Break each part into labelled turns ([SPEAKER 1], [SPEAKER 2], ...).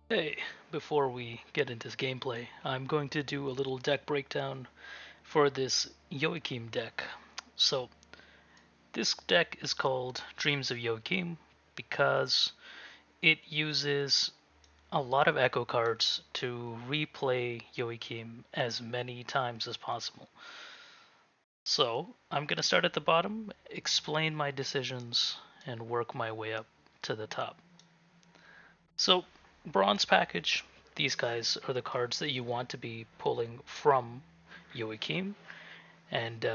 [SPEAKER 1] Hey, before we get into this gameplay, I'm going to do a little deck breakdown for this Joachim deck. So, this deck is called Dreams of Joachim because it uses a lot of echo cards to replay Joachim as many times as possible. So, I'm going to start at the bottom, explain my decisions, and work my way up to the top. So, bronze package, these guys are the cards that you want to be pulling from Joachim. And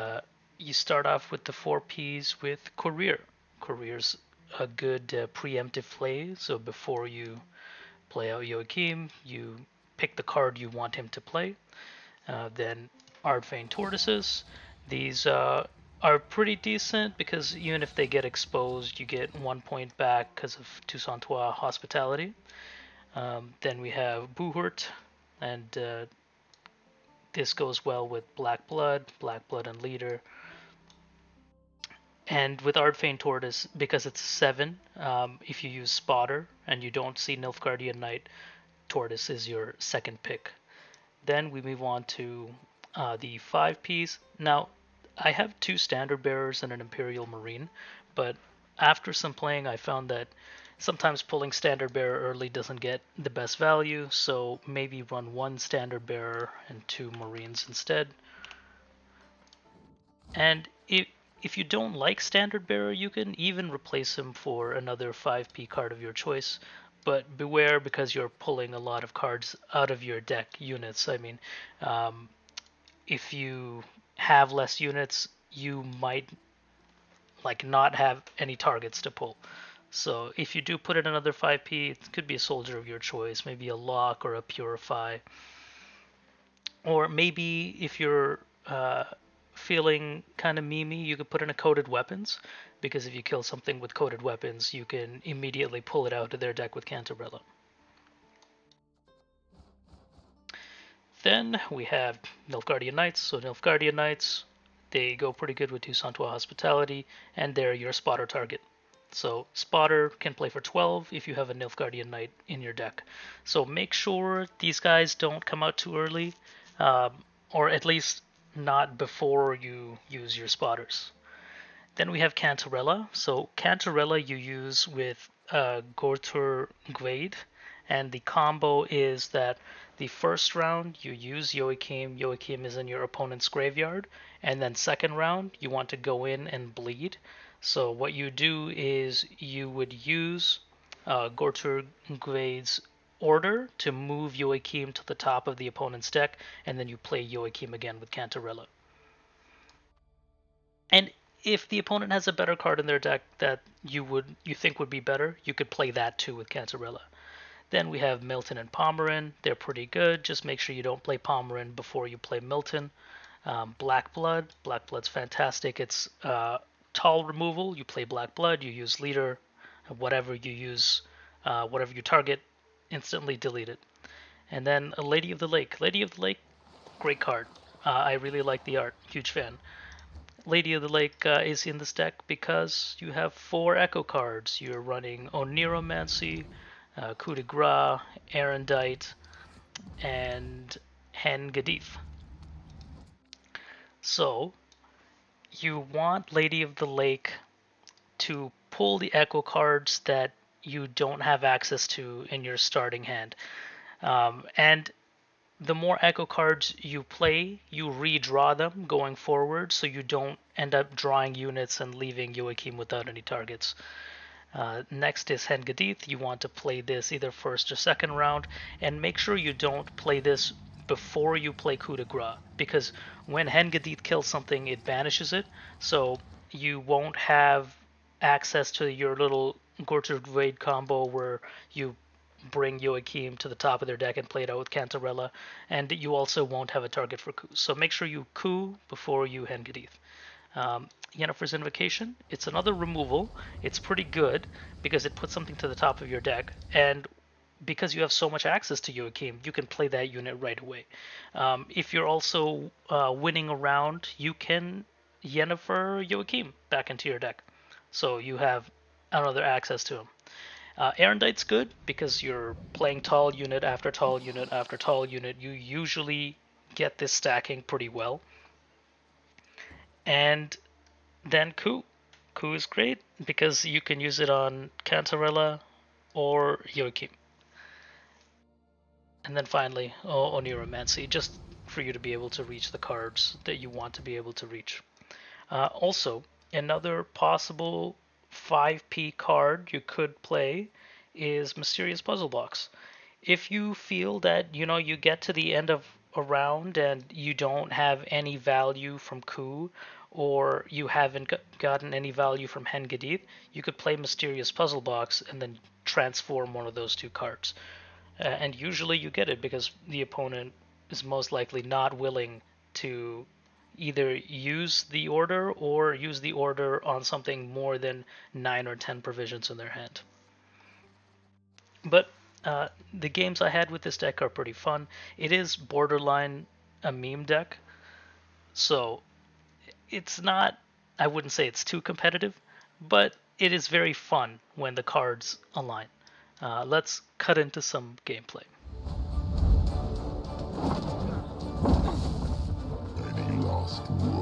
[SPEAKER 1] you start off with the 4Ps with Courier. Courier's a good preemptive play, so before you play out Joachim, you pick the card you want him to play. Then Ardvain Tortoises. These are pretty decent because even if they get exposed, you get 1 point back because of Toussaint Trois Hospitality. Then we have Buhurt, and this goes well with Black Blood and Leader. And with Ardvain Tortoise, because it's 7, if you use Spotter and you don't see Nilfgaardian Knight, Tortoise is your second pick. Then we move on to the 5Ps. Now, I have 2 Standard Bearers and an Imperial Marine, but after some playing, I found that sometimes pulling Standard Bearer early doesn't get the best value, so maybe run 1 Standard Bearer and 2 Marines instead. And if you don't like Standard Bearer, you can even replace him for another 5P card of your choice. But beware because you're pulling a lot of cards out of your deck units. I mean, if you have less units, you might not have any targets to pull. So if you do put in another 5P, it could be a soldier of your choice, maybe a lock or a purify. Or maybe if you're feeling kind of memey, you could put in a coded weapons, because if you kill something with coded weapons, you can immediately pull it out of their deck with Cantarella. Then we have Nilfgaardian Knights. So Nilfgaardian Knights, they go pretty good with Toussaint Trois Hospitality, and they're your spotter target. So Spotter can play for 12 if you have a Nilfgaardian Knight in your deck. So make sure these guys don't come out too early, or at least not before you use your spotters. Then we have Cantarella. So Cantarella you use with Gortur Gwade, and the combo is that the first round you use Joachim. Joachim is in your opponent's graveyard, and then second round you want to go in and bleed. So what you do is you would use Gortur Gwade's order to move Joachim to the top of the opponent's deck, and then you play Joachim again with Cantarella. And if the opponent has a better card in their deck that you think would be better, you could play that too with Cantarella. Then we have Milton and Pomeran. They're pretty good. Just make sure you don't play Pomeran before you play Milton. Black Blood. Black Blood's fantastic. It's tall removal. You play Black Blood. You use Leader. Whatever you use, whatever you target, instantly delete it. And then a Lady of the Lake. Lady of the Lake, great card. I really like the art. Huge fan. Lady of the Lake is in this deck because you have 4 Echo cards. You're running Oniromancy, Coup de Grace, Erendite, and Hen Gadith. So you want Lady of the Lake to pull the Echo cards that you don't have access to in your starting hand. And the more Echo cards you play, you redraw them going forward, so you don't end up drawing units and leaving Joachim without any targets. Next is Hen Gadith. You want to play this either first or second round, and make sure you don't play this before you play Coup de Grace, because when Hen Gadith kills something, it banishes it, so you won't have access to your little Gortur Gwade combo where you bring Joachim to the top of their deck and play it out with Cantarella, and you also won't have a target for coup. So make sure you coup before you Hen Gadith. Yennefer's Invocation, it's another removal. It's pretty good because it puts something to the top of your deck, and because you have so much access to Joachim, you can play that unit right away. If you're also winning a round, you can Yennefer Joachim back into your deck, so you have another access to him. Erendite's good because you're playing tall unit after tall unit after tall unit. You usually get this stacking pretty well. And then Ku. Ku is great because you can use it on Cantarella or Joachim. And then finally, Oniromancy, just for you to be able to reach the cards that you want to be able to reach. Also, another possible 5p card you could play is Mysterious Puzzle Box. If you feel that you get to the end of a round and you don't have any value from Ku, or you haven't gotten any value from Hengadith, you could play Mysterious Puzzle Box and then transform one of those two cards. And usually you get it because the opponent is most likely not willing to either use the order or use the order on something more than 9 or 10 provisions in their hand. But the games I had with this deck are pretty fun. It is borderline a meme deck, so it's not, I wouldn't say it's too competitive, but it is very fun when the cards align. Let's cut into some gameplay.
[SPEAKER 2] Any last words?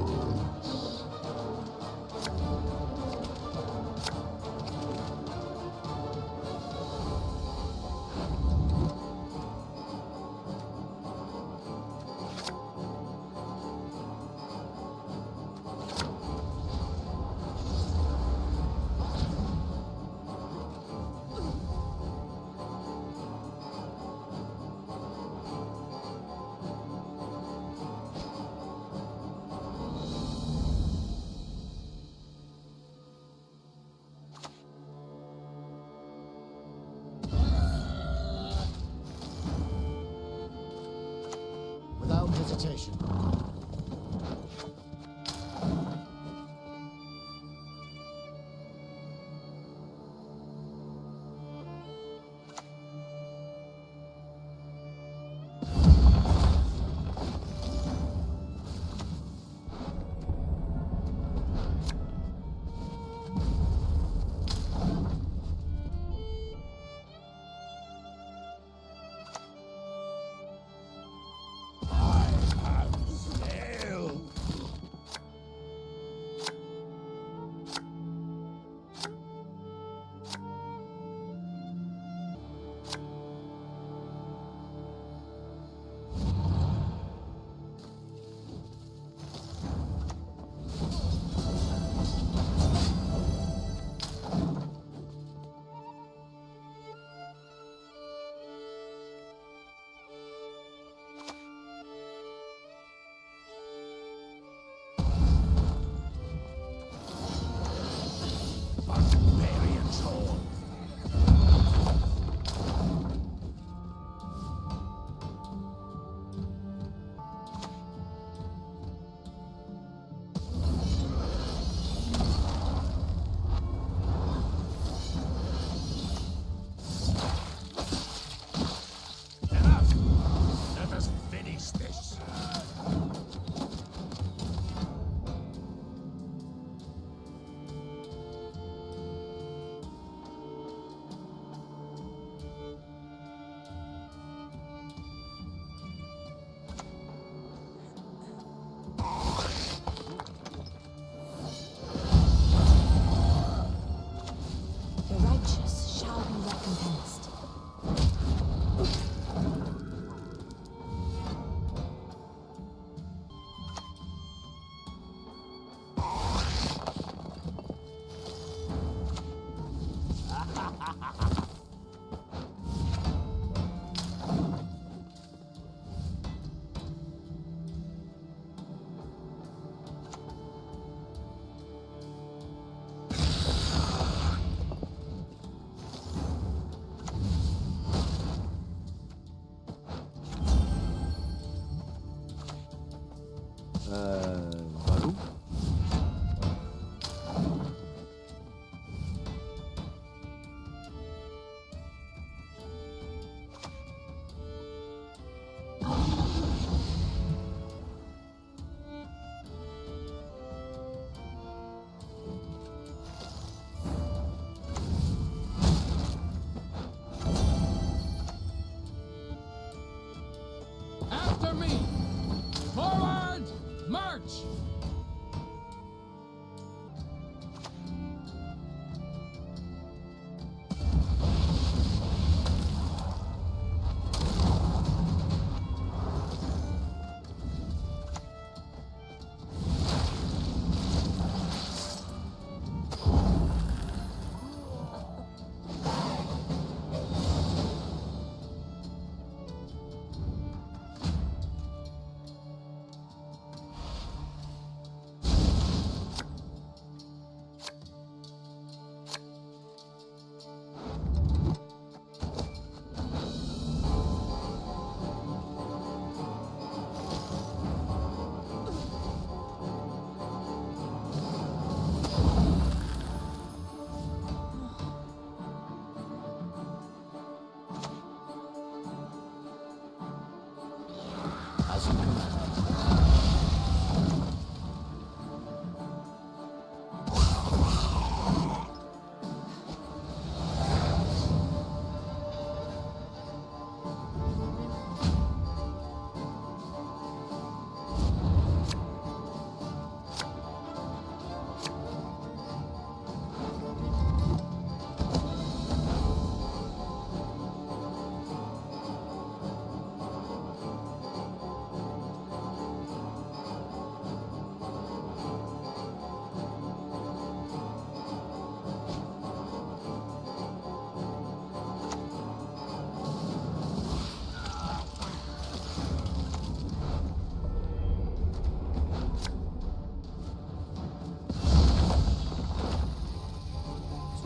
[SPEAKER 3] Without hesitation.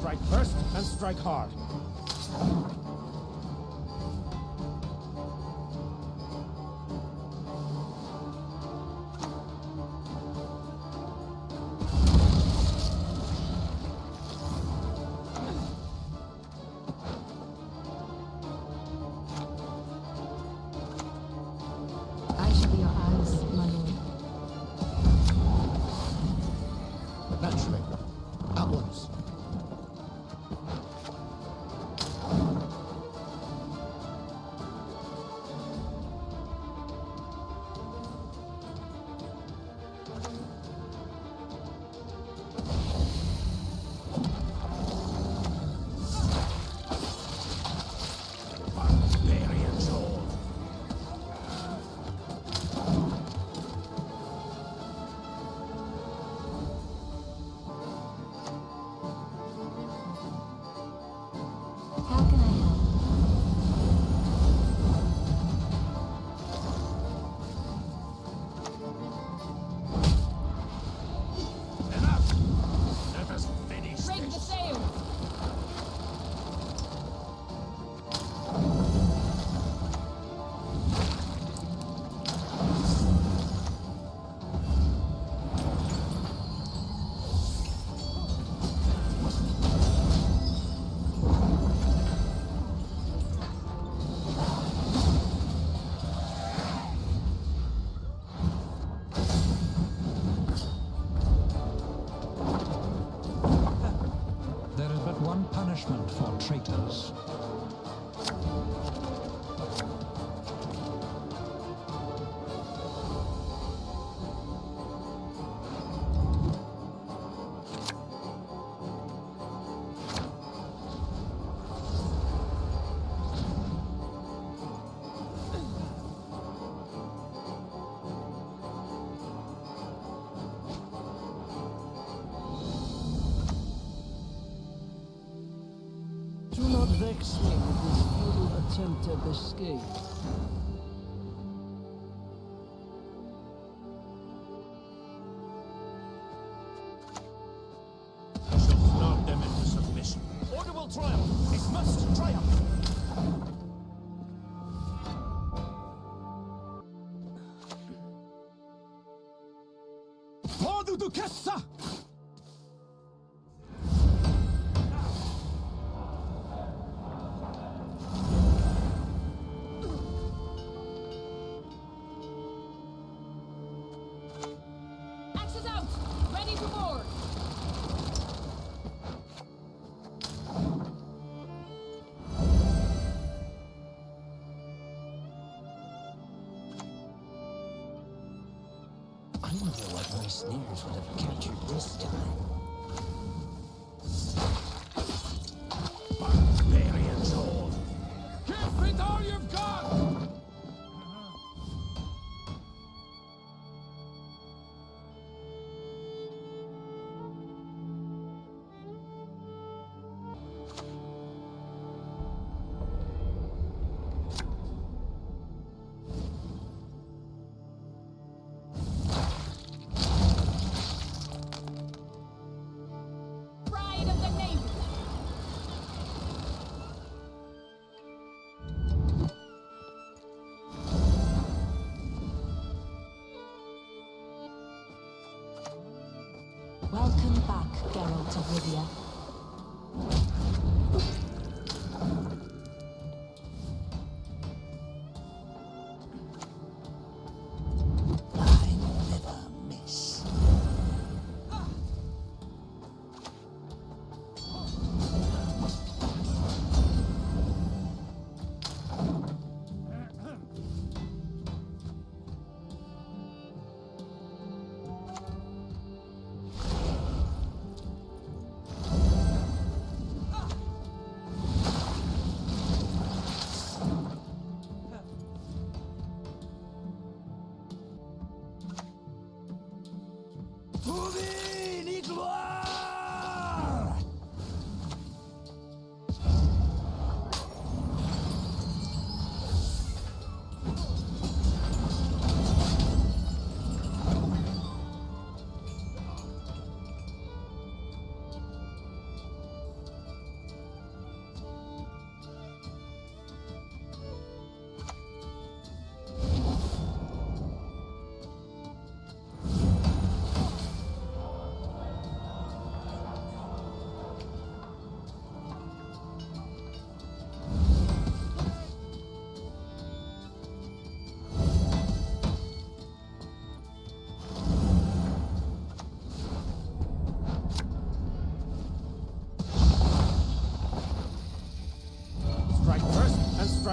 [SPEAKER 3] Strike first and strike hard.
[SPEAKER 4] I shall be your eyes, my lord.
[SPEAKER 3] Naturally. At once.
[SPEAKER 4] How can I help?
[SPEAKER 3] Enough! Let us finish
[SPEAKER 4] Break the
[SPEAKER 3] this.
[SPEAKER 4] sail!
[SPEAKER 5] There is but one punishment for traitors.
[SPEAKER 6] Do not vex me with this futile attempt at escape.
[SPEAKER 3] I shall flog them into submission. Order will triumph. It must triumph. Porto do Caça!
[SPEAKER 4] Axes out! Ready to board!
[SPEAKER 6] I wonder what my snares would have captured this time.
[SPEAKER 3] Barbarians all. Give it all you've got!
[SPEAKER 4] Pride of the Navy! Welcome back, Geralt of Rivia.
[SPEAKER 6] I never miss.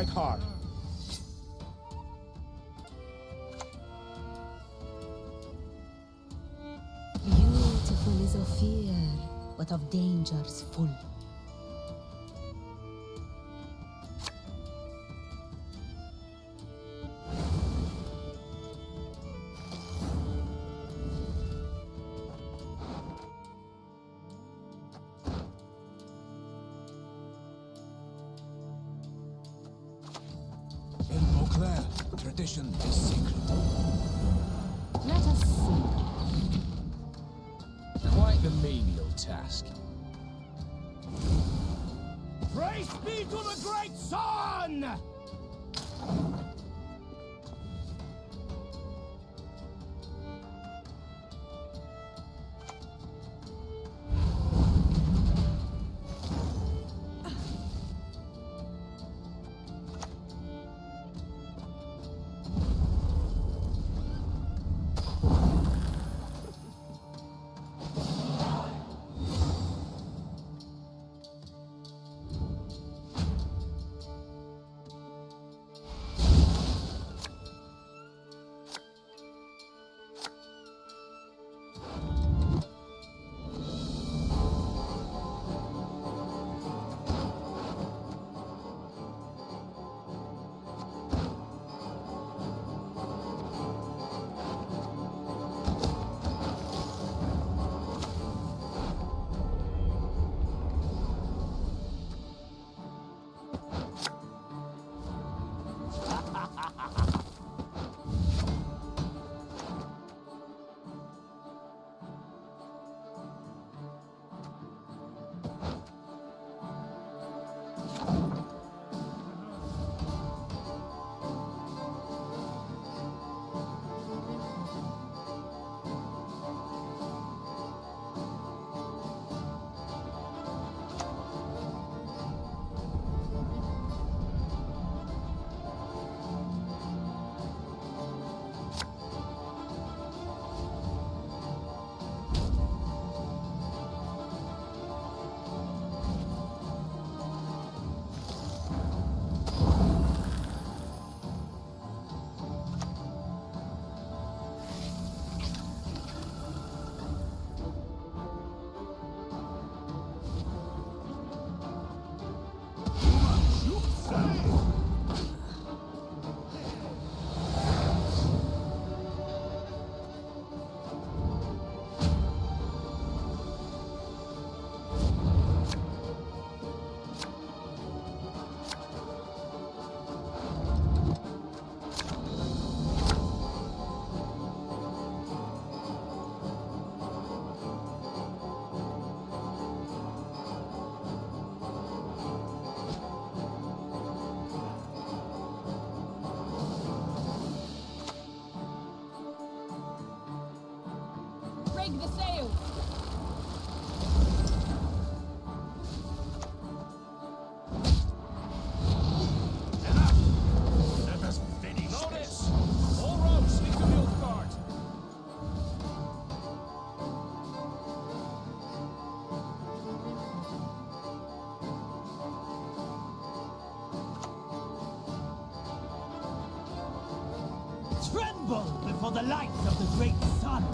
[SPEAKER 3] strike hard.
[SPEAKER 4] Beautiful is a fear, but of dangers full.
[SPEAKER 3] In Beauclair, tradition is sacred.
[SPEAKER 4] Let us see.
[SPEAKER 3] Quite the menial task. Praise be to the great sun!
[SPEAKER 4] Break the sails!
[SPEAKER 3] Let us finish this. All roads lead to Nilfgaard.
[SPEAKER 6] Tremble before the light of the great sun!